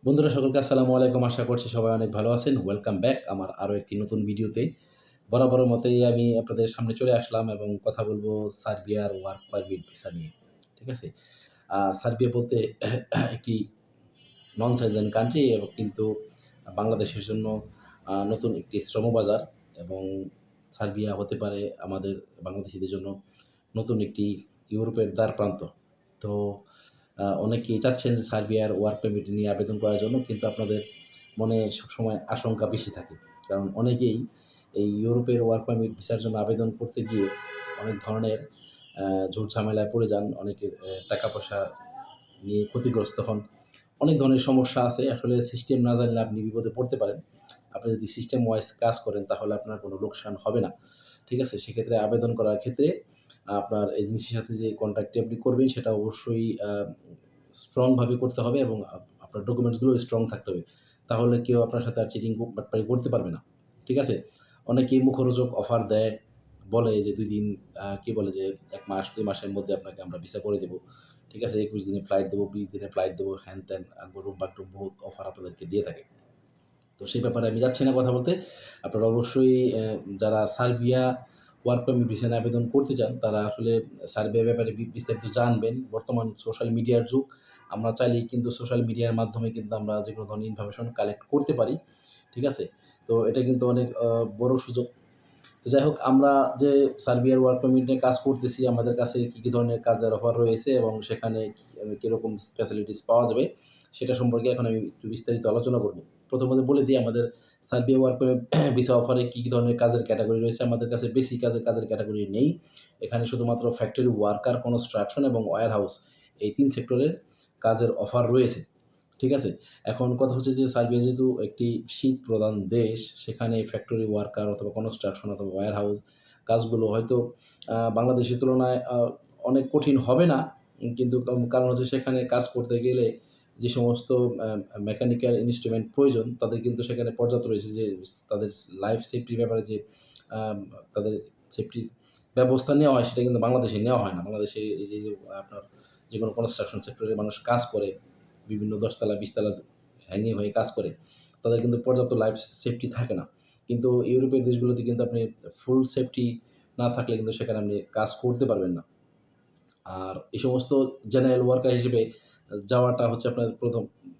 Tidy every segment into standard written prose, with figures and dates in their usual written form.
বন্ধুরা সকলকে আসসালামু আলাইকুম। আশা করছি সবাই অনেক ভালো আছেন। ওয়েলকাম ব্যাক আমার আরও একটি নতুন ভিডিওতে। বরাবরের মতোই আমি আপনাদের সামনে চলে আসলাম এবং কথা বলব সার্বিয়ার ওয়ার্ক পারমিট ভিসা নিয়ে। ঠিক আছে? সার্বিয়া বলতে একটি নন সিটিজেন কান্ট্রি এবং কিন্তু বাংলাদেশের জন্য নতুন একটি শ্রমবাজার এবং সার্বিয়া হতে পারে আমাদের বাংলাদেশীদের জন্য নতুন একটি ইউরোপের দ্বারপ্রান্ত। তো অনেকেই চাচ্ছেন যে সার্বিয়ার ওয়ার্ক পারমিট নিয়ে আবেদন করার জন্য, কিন্তু আপনাদের মনে সবসময় আশঙ্কা বেশি থাকে। কারণ অনেকেই এই ইউরোপের ওয়ার্ক পারমিট ভিসার জন্য আবেদন করতে গিয়ে অনেক ধরনের ঝুট-ঝামেলায় পড়ে যান। অনেকের টাকা-পয়সা নিয়ে ক্ষতিগ্রস্ত হন। অনেক ধরনের সমস্যা আছে। আসলে সিস্টেম না জানলে আপনি বিপদে পড়তে পারেন। আপনি যদি সিস্টেম ওয়াইজ কাজ করেন তাহলে আপনার কোনো লোকসান হবে না। ঠিক আছে? সেক্ষেত্রে আবেদন করার ক্ষেত্রে আপনার এজেন্সির সাথে যে কন্ট্রাক্টটি আপনি করবেন সেটা অবশ্যই স্ট্রং ভাবে করতে হবে এবং আপনার ডকুমেন্টসগুলো স্ট্রং থাকতে হবে। তাহলে কেউ আপনার সাথে আর চিটিং বাটপারি করতে পারবে না। ঠিক আছে? অনেকেই মুখরোচক অফার দেয়। বলে যে ২ দিন কি বলে যে ১ মাস ২ মাসের মধ্যে আপনাকে আমরা ভিসা করে দেব। ঠিক আছে? ২১ দিনে ফ্লাইট দেব, ২০ দিনে ফ্লাইট দেব, হ্যান-ত্যান রুম্বাক-টুম্ব বহুত অফার আপনাদেরকে দিয়ে থাকে। তো সেই ব্যাপারে আমি যাচ্ছি না কথা বলতে। আপনারা অবশ্যই যারা সার্বিয়া ওয়ার্ক পারমিট ভিসা নিয়ে আবেদন করতে চান, তারা আসলে সার্বিয়ার ব্যাপারে বিস্তারিত জানবেন। বর্তমান সোশ্যাল মিডিয়ার যুগ। আমরা চাইলেই কিন্তু সোশ্যাল মিডিয়ার মাধ্যমে কিন্তু আমরা যেকোনো ধরনের ইনফরমেশন কালেক্ট করতে পারি। ঠিক আছে? তো এটা কিন্তু অনেক বড় সুযোগ। তো যাই হোক, আমরা যে সার্বিয়ার ওয়ার্ক পারমিট নিয়ে কাজ করতেছি, আমাদের কাছে কী ধরনের কাজের অফার রয়েছে এবং সেখানে কিরকম ফ্যাসিলিটিস পাওয়া যাবে, সেটা সম্পর্কে এখন আমি একটু বিস্তারিত আলোচনা করব। প্রথমত বলে দিই আমাদের সার্বিয়া ওয়ার্ক পারমিট ভিসা অফারে কী ধরনের কাজের ক্যাটেগরি রয়েছে। আমাদের কাছে বেশি কাজের ক্যাটেগরি নেই। এখানে শুধুমাত্র ফ্যাক্টরি ওয়ার্কার, কনস্ট্রাকশন এবং ওয়্যারহাউস এই ৩ সেক্টরের কাজের অফার রয়েছে। ঠিক আছে? এখন কথা হচ্ছে যে সার্বিয়া যেহেতু একটি শীত প্রধান দেশ, সেখানে ফ্যাক্টরি ওয়ার্কার অথবা কনস্ট্রাকশন অথবা ওয়্যারহাউস কাজগুলো হয়তো বাংলাদেশের তুলনায় অনেক কঠিন হবে না। কিন্তু কারণ হচ্ছে সেখানে কাজ করতে গেলে যে সমস্ত আ মেকানিক্যাল ইনস্ট্রুমেন্ট প্রয়োজন, তাদের কিন্তু সেখানে পর্যাপ্ত রয়েছে যে তাদের লাইফ সেফটির ব্যাপারে যে আম তাদের সেফটির ব্যবস্থা নেওয়া হয়, সেটা কিন্তু বাংলাদেশে নেওয়া হয় না। বাংলাদেশে এই যে আপনার যেকোনো কনস্ট্রাকশন সেক্টরে মানুষ কাজ করে, বিভিন্ন ১০ তলা ২০ তলা হ্যাঙ্গিং হয়ে কাজ করে। তাদের কিন্তু পর্যাপ্ত লাইফ সেফটি থাকে না। কিন্তু ইউরোপের দেশগুলোতে কিন্তু আপনি ফুল সেফটি না থাকলে কিন্তু সেখানে আপনি কাজ করতে পারবেন না। আর এই সমস্ত জেনারেল ওয়ার্কার হিসেবে যাওয়াটা হচ্ছে আপনার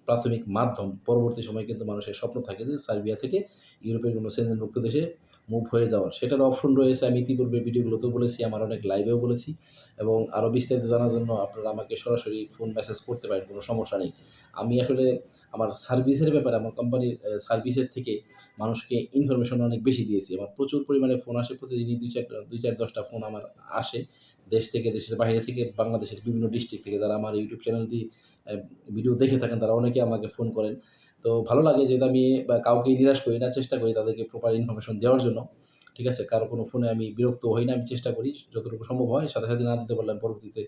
প্রাথমিক মাধ্যম। পরবর্তী সময়ে কিন্তু মানুষের স্বপ্ন থাকে যে সার্বিয়া থেকে ইউরোপের কোনো সেনজেনভুক্ত দেশে মুভ হয়ে যাওয়ার। সেটার অপশন রয়েছে। আমি ইতিপূর্বে ভিডিওগুলোতেও বলেছি, আমার অনেক লাইভেও বলেছি এবং আরও বিস্তারিত জানার জন্য আপনারা আমাকে সরাসরি ফোন মেসেজ করতে পারেন, কোনো সমস্যা নেই। আমি আসলে আমার সার্ভিসের ব্যাপারে আমার কোম্পানির সার্ভিসের থেকে মানুষকে ইনফরমেশন অনেক বেশি দিয়েছি। আমার প্রচুর পরিমাণে ফোন আসে। প্রতিদিনই ২-৪ টা ফোন আমার আসে। দেশ থেকে, দেশের বাইরে থেকে, বাংলাদেশের বিভিন্ন ডিস্ট্রিক্ট থেকে যারা আমার ইউটিউব চ্যানেলটি অ্যা ভিডিও দেখে থাকেন, তারা অনেকে আমাকে ফোন করেন। তো ভালো লাগে যেহেতু আমি কাউকেই নিরাশ করি না, চেষ্টা করি তাদেরকে প্রপার ইনফরমেশন দেওয়ার জন্য। ঠিক আছে? কারো কোনো ফোনে আমি বিরক্ত হই না। আমি চেষ্টা করি যতটুকু সম্ভব হয় সাথে না দিতে পারলে আমি পরবর্তীতে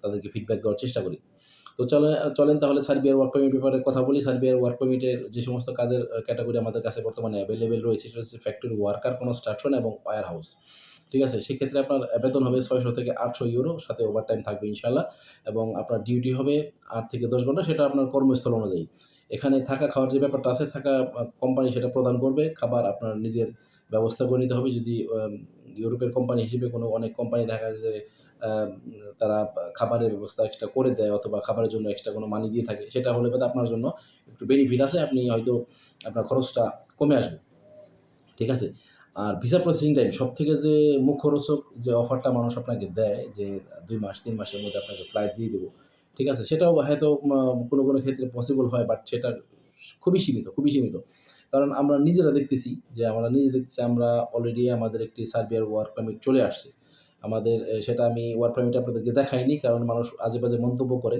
তাদেরকে ফিডব্যাক দেওয়ার চেষ্টা করি। তো চলেন তাহলে সার্বিয়ার ওয়ার্ক পারমিট ব্যাপারে কথা বলি। সার্বিয়ার ওয়ার্ক পারমিটের যে সমস্ত কাজের ক্যাটেগরি আমাদের কাছে বর্তমানে এভেইলেবল রয়েছে, সেটা হচ্ছে ফ্যাক্টরি ওয়ার্কার, কনস্ট্রাকশন এবং ওয়্যার হাউস। ঠিক আছে? সেক্ষেত্রে আপনার বেতন হবে ৬০০ থেকে ৮০০ ইউরো, সাথে ওভারটাইম থাকবে ইনশাআল্লাহ এবং আপনার ডিউটি হবে ৮ থেকে ১০ ঘন্টা, সেটা আপনার কর্মস্থল অনুযায়ী। এখানে থাকা খাওয়ার যে ব্যাপারটা আছে, থাকা কোম্পানি সেটা প্রদান করবে। খাবার আপনার নিজের ব্যবস্থা করে নিতে হবে। যদি ইউরোপের কোম্পানি হিসেবে অনেক কোম্পানি দেখা যায় যে আম তারা খাবারের ব্যবস্থা এক্সট্রা করে দেয় অথবা খাবারের জন্য এক্সট্রা কোনো মানি দিয়ে থাকে। সেটা হলে বাদে আপনার জন্য একটু বেনিফিট আছে। আপনি হয়তো আপনার খরচটা কমে আসবে। ঠিক আছে? আর ভিসা প্রসেসিং টাইম সবথেকে যে মুখরোচক যে অফারটা মানুষ আপনাকে দেয় যে ২ মাস ৩ মাসের মধ্যে আপনাকে ফ্লাইট দিয়ে দেব। ঠিক আছে? সেটাও হয়তো কোনো ক্ষেত্রে পসিবল হয়, বাট সেটা খুবই সীমিত। কারণ আমরা নিজেরা দেখতেছি যে আমরা অলরেডি আমাদের একটি সার্বিয়ার ওয়ার্ক পারমিট চলে আসছে। আমাদের সেটা আমি ওয়ার্ক পারমিট আপনাদেরকে দেখাইনি, কারণ মানুষ আজে-বাজে মন্তব্য করে।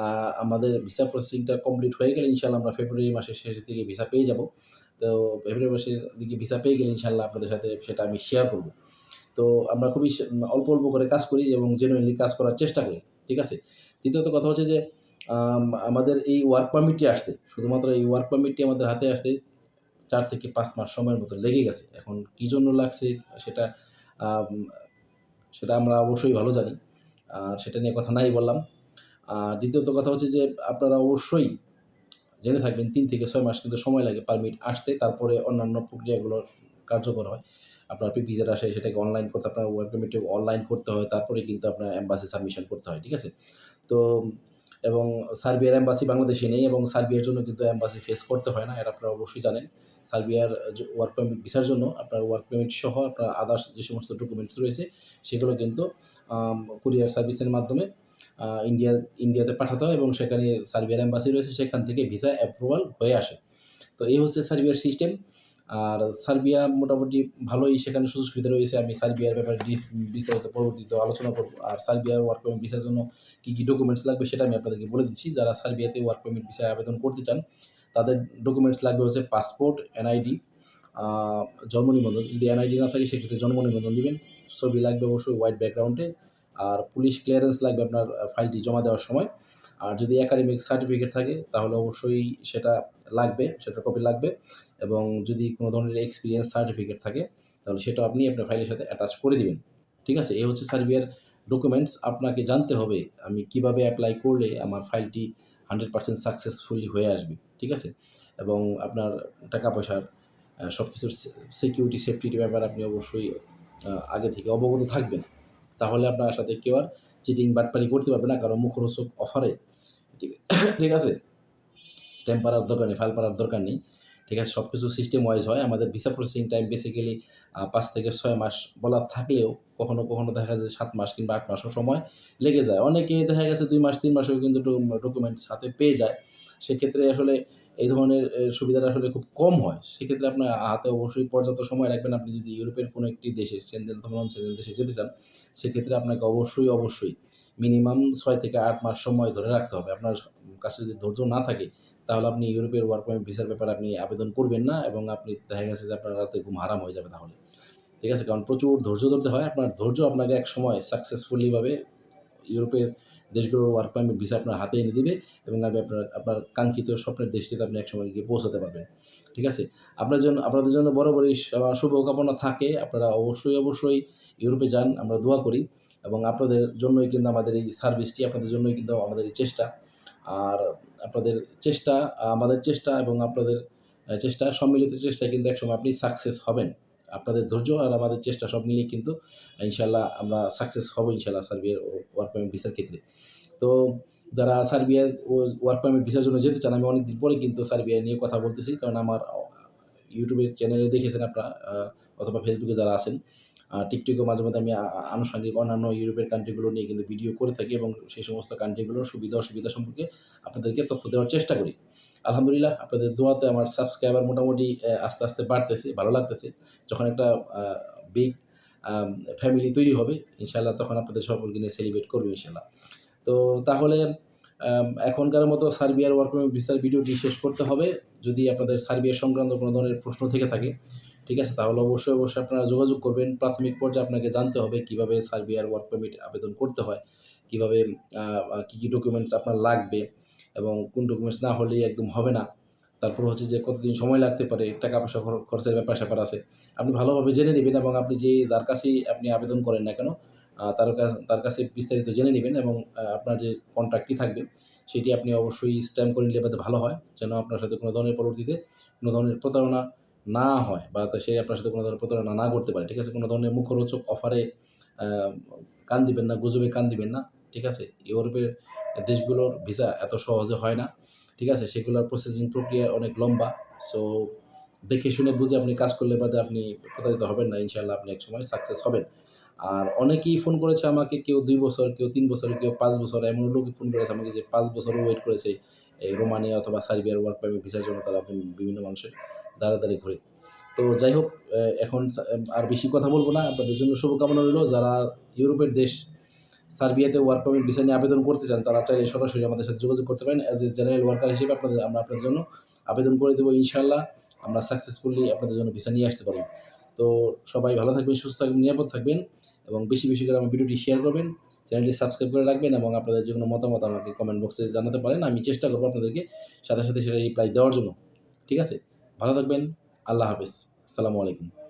আ আমাদের ভিসা প্রসেসিংটা কমপ্লিট হয়ে গেলে ইনশাআল্লাহ আমরা ফেব্রুয়ারি মাসের শেষের দিকে ভিসা পেয়ে যাব। তো ফেব্রুয়ারি মাসের দিকে ভিসা পেয়ে গেলে ইনশাআল্লাহ আপনাদের সাথে সেটা আমি শেয়ার করব। তো আমরা খুবই অল্প করে কাজ করি এবং জেনুইনলি কাজ করার চেষ্টা করি। ঠিক আছে? দ্বিতীয়ত কথা হচ্ছে যে আমাদের এই ওয়ার্ক পারমিটটি আসতে, শুধুমাত্র এই ওয়ার্ক পারমিটটি আমাদের হাতে আসতে ৪ থেকে ৫ মাস সময়ের মতো লেগে গেছে। এখন কি জন্য লাগছে সেটা আম সেটা আমরা অবশ্যই ভালো জানি। আর সেটা নিয়ে কথা নাই বললাম। দ্বিতীয়ত কথা হচ্ছে যে আপনারা অবশ্যই জেনে থাকবেন 3 থেকে 6 মাস কিন্তু সময় লাগে পারমিট আসতে। তারপরে অন্যান্য প্রক্রিয়াগুলো কার্যকর হয়। আপনার ভিসাটা আসে সেটাকে অনলাইন করতে আপনার ওয়ার্ক পারমিটে অনলাইন করতে হয়। তারপরে কিন্তু আপনার এম্বাসি সাবমিশন করতে হয়। ঠিক আছে? তো এবং সার্বিয়ার এম্বাসি বাংলাদেশে নেই এবং সার্বিয়ার জন্য কিন্তু এম্বাসি ফেস করতে হয় না। এটা আপনারা অবশ্যই জানেন। সার্বিয়ার ওয়ার্ক পারমিট ভিসার জন্য আপনার ওয়ার্ক পারমিট সহ আপনার আদার্স যে সমস্ত ডকুমেন্টস রয়েছে সেগুলো কিন্তু কুরিয়ার সার্ভিসের মাধ্যমে ইন্ডিয়াতে পাঠাতে হয় এবং সেখানে সার্বিয়ার এম্বাসি রয়েছে সেখান থেকে ভিসা অ্যাপ্রুভাল হয়ে আসে। তো এই হচ্ছে সার্বিয়ার সিস্টেম। আর সার্বিয়া মোটামুটি ভালোই সেখানে সুযোগ সুবিধা রয়েছে। আমি সার্বিয়ার ব্যাপারে বিস্তারিত পরবর্তীতে আলোচনা করব। আর সার্বিয়ার ওয়ার্ক পারমিট ভিসার জন্য কী ডকুমেন্টস লাগবে সেটা আমি আপনাদেরকে বলে দিচ্ছি। যারা সার্বিয়াতে ওয়ার্ক পারমিট ভিসায় আবেদন করতে চান, তাদের ডকুমেন্টস লাগবে হচ্ছে পাসপোর্ট, এনআইডি, আ জন্ম নিবন্ধন। যদি এনআইডি না থাকে সেক্ষেত্রে জন্ম নিবন্ধন দিবেন। ছবি লাগবে অবশ্যই হোয়াইট ব্যাকগ্রাউন্ডে। আর পুলিশ ক্লিয়ারেন্স লাগবে আপনার ফাইলটি জমা দেওয়ার সময়। আর যদি একাডেমিক সার্টিফিকেট থাকে তাহলে অবশ্যই সেটা লাগবে, সেটার কপি লাগবে এবং যদি কোনো ধরনের এক্সপেরিয়েন্স সার্টিফিকেট থাকে তাহলে সেটাও আপনি আপনার ফাইলের সাথে অ্যাটাচ করে দিবেন। ঠিক আছে? এই হচ্ছে সার্বিয়ার ডকুমেন্টস। আপনাকে জানতে হবে আমি কিভাবে এপ্লাই করলে আমার ফাইলটি 100% সাকসেসফুলি হয়ে আসবে। ঠিক আছে? এবং আপনার টাকা-পয়সার সবকিছুর সিকিউরিটি, সেফটির ব্যাপারে আপনি অবশ্যই আগে থেকে অবগত থাকবেন। তাহলে আপনার সাথে কেউ আর চিটিং বাটপারি করতে পারবে না কারো মুখরোচক অফারে। ঠিক ঠিক আছে? টাইম পাড়ার দরকার নেই, ফাইল পাড়ার দরকার নেই। ঠিক আছে? সবকিছু সিস্টেম ওয়াইজ হয়। আমাদের ভিসা প্রসেসিং টাইম বেসিক্যালি ৫ থেকে ৬ মাস বলা থাকলেও কখনো দেখা যায় ৭ মাস কিংবা ৮ মাসও সময় লেগে যায়। অনেকেই দেখা গেছে ২ মাস ৩ মাসেও কিন্তু ডকুমেন্টস হাতে পেয়ে যায়। সেক্ষেত্রে আসলে এই ধরনের সুবিধাটা আসলে খুব কম হয়। সেক্ষেত্রে আপনার হাতে অবশ্যই পর্যাপ্ত সময় রাখবেন। আপনি যদি ইউরোপের কোনো একটি দেশে সেনজেন অথবা নন সেনজেন দেশে যেতে চান, সেক্ষেত্রে আপনাকে অবশ্যই মিনিমাম ৬ থেকে ৮ মাস সময় ধরে রাখতে হবে। আপনার কাছে যদি ধৈর্য না থাকে তাহলে আপনি ইউরোপের ওয়ার্ক পারমিট ভিসার ব্যাপারে আপনি আবেদন করবেন না এবং আপনি দেখা গেছে যে আপনার রাতে ঘুম হারাম হয়ে যাবে তাহলে। ঠিক আছে? কারণ প্রচুর ধৈর্য ধরতে হয়। আপনার ধৈর্য আপনাকে একসময় সাকসেসফুলি ভাবে ইউরোপের দেশগুলোর ওয়ার্ক পারমিট ভিসা আপনার হাতে এনে দিবে এবং আপনার কাঙ্ক্ষিত স্বপ্নের দেশটিতে আপনি একসময় গিয়ে পৌঁছাতে পারবেন। ঠিক আছে? আপনাদের জন্য বরাবরই শুভকামনা থাকে। আপনারা অবশ্যই ইউরোপে যান। আমরা দোয়া করি এবং আপনাদের জন্যই কিন্তু আমাদের এই সার্ভিসটি, আপনাদের জন্যই কিন্তু আমাদের এই চেষ্টা। আর আপনাদের চেষ্টা, আমাদের চেষ্টা এবং আপনাদের চেষ্টা, সম্মিলিত চেষ্টায় কিন্তু একসময় আপনি সাকসেস হবেন। আপনাদের ধৈর্য আর আমাদের চেষ্টা সব মিলিয়ে কিন্তু ইনশাআল্লাহ আমরা সাকসেস হব ইনশাআল্লাহ সার্বিয়ার ওয়ার্ক পারমিট ভিসার ক্ষেত্রে। তো যারা সার্বিয়ার ওয়ার্ক পারমিট ভিসার জন্য যেতে চান, আমি অনেকদিন পরে কিন্তু সার্বিয়া নিয়ে কথা বলতেছি। কারণ আমার ইউটিউবের চ্যানেলে দেখেছেন আপনারা অথবা ফেসবুকে যারা আছেন, টিকটকেও মাঝে মধ্যে আমি আনুষঙ্গিক অন্যান্য ইউরোপের কান্ট্রিগুলো নিয়ে কিন্তু ভিডিও করে থাকি এবং সেই সমস্ত কান্ট্রিগুলোর সুবিধা অসুবিধা সম্পর্কে আপনাদেরকে তথ্য দেওয়ার চেষ্টা করি। আলহামদুলিল্লাহ আপনাদের দোয়াতে আমার সাবস্ক্রাইবার মোটামুটি আস্তে বাড়তেছে, ভালো লাগতেছে। যখন একটা বিগ আম ফ্যামিলি তৈরি হবে ইনশাআল্লাহ তখন আপনাদের সকলকে নিয়ে সেলিব্রেট করব ইনশাআল্লাহ। তো তাহলে এখনকার মতো সার্বিয়ার ওয়ার্ক পারমিট ভিসার ভিডিওটি শেষ করতে হবে। যদি আপনাদের সার্বিয়া সংক্রান্ত কোনো ধরনের প্রশ্ন থেকে থাকে, ঠিক আছে? তাহলে অবশ্যই আপনারা যোগাযোগ করবেন। প্রাথমিক পর্যায়ে আপনাকে জানতে হবে কিভাবে সার্বিয়ার ওয়ার্ক পারমিট আবেদন করতে হয়, কিভাবে আ আ কি ডকুমেন্টস আপনার লাগবে এবং কোন ডকুমেন্টস না হলেই একদম হবে না। তারপর হচ্ছে যে কতদিন সময় লাগতে পারে, টাকা-পয়সা খরচের ব্যাপার-স্যাপার আছে। আপনি ভালোভাবে জেনে নিবেন এবং আপনি যার কাছেই আপনি আবেদন করেন না কেন, তার কাছে বিস্তারিত জেনে নিবেন এবং আপনার যে কন্ট্রাক্টটি থাকবে, সেটি আপনি অবশ্যই স্ট্যাম্প করে নিলে বাদে ভালো হয়। যেন আপনার সাথে কোনো ধরনের পরবর্তীতে কোনো ধরনের প্রতারণা না হয় বা সে আপনার সাথে কোনো ধরনের প্রতারণা না করতে পারে। ঠিক আছে? কোনো ধরনের মুখরোচক অফারে আ কান দিবেন না, গুজবে কান দিবেন না। ঠিক আছে? ইউরোপের দেশগুলোর ভিসা এত সহজে হয় না। ঠিক আছে? সেগুলোর প্রসেসিং প্রক্রিয়া অনেক লম্বা। সো দেখে শুনে বুঝে আপনি কাজ করলে বাদে আপনি প্রতারিত হবেন না। ইনশাআল্লাহ আপনি একসময় সাকসেস হবেন। আর অনেকেই ফোন করেছে আমাকে, কেউ ২ বছর, কেউ ৩ বছর, কেউ ৫ বছর, এমন লোকই ফোন করেছে আমাকে যে ৫ বছরও ওয়েট করেছে এই রোমানিয়া অথবা সার্বিয়ার ওয়ার্ক পারমিট ভিসার জন্য তারা বিভিন্ন মানুষের দাঁড়ায় ঘুরে। তো যাই হোক এখন আর বেশি কথা বলব না। আপনাদের জন্য শুভকামনা রইলো। যারা ইউরোপের দেশ সার্বিয়াতে ওয়ার্ক পারমিট ভিসা নিয়ে আবেদন করতে চান, তারা চাইলে সরাসরি আমাদের সাথে যোগাযোগ করতে পারেন। অ্যাজ এ জেনারেল ওয়ার্কার হিসেবে আমরা আপনাদের জন্য আবেদন করে দেব ইনশাআল্লাহ। আমরা সাকসেসফুলি আপনাদের জন্য ভিসা নিয়ে আসতে পারব। তো সবাই ভালো থাকবেন, সুস্থ থাকবেন, নিরাপদ থাকবেন এবং বেশি করে আমার ভিডিওটি শেয়ার করবেন। চ্যানেলটি সাবস্ক্রাইব করে রাখবেন এবং আপনাদের যে কোনো মতামত আমাকে কমেন্ট বক্সে জানাতে পারেন। আমি চেষ্টা করব আপনাদেরকে সাথে সেটা রিপ্লাই দেওয়ার জন্য। ঠিক আছে? ভালো থাকবেন। আল্লাহ হাফেজ। আসসালামু আলাইকুম।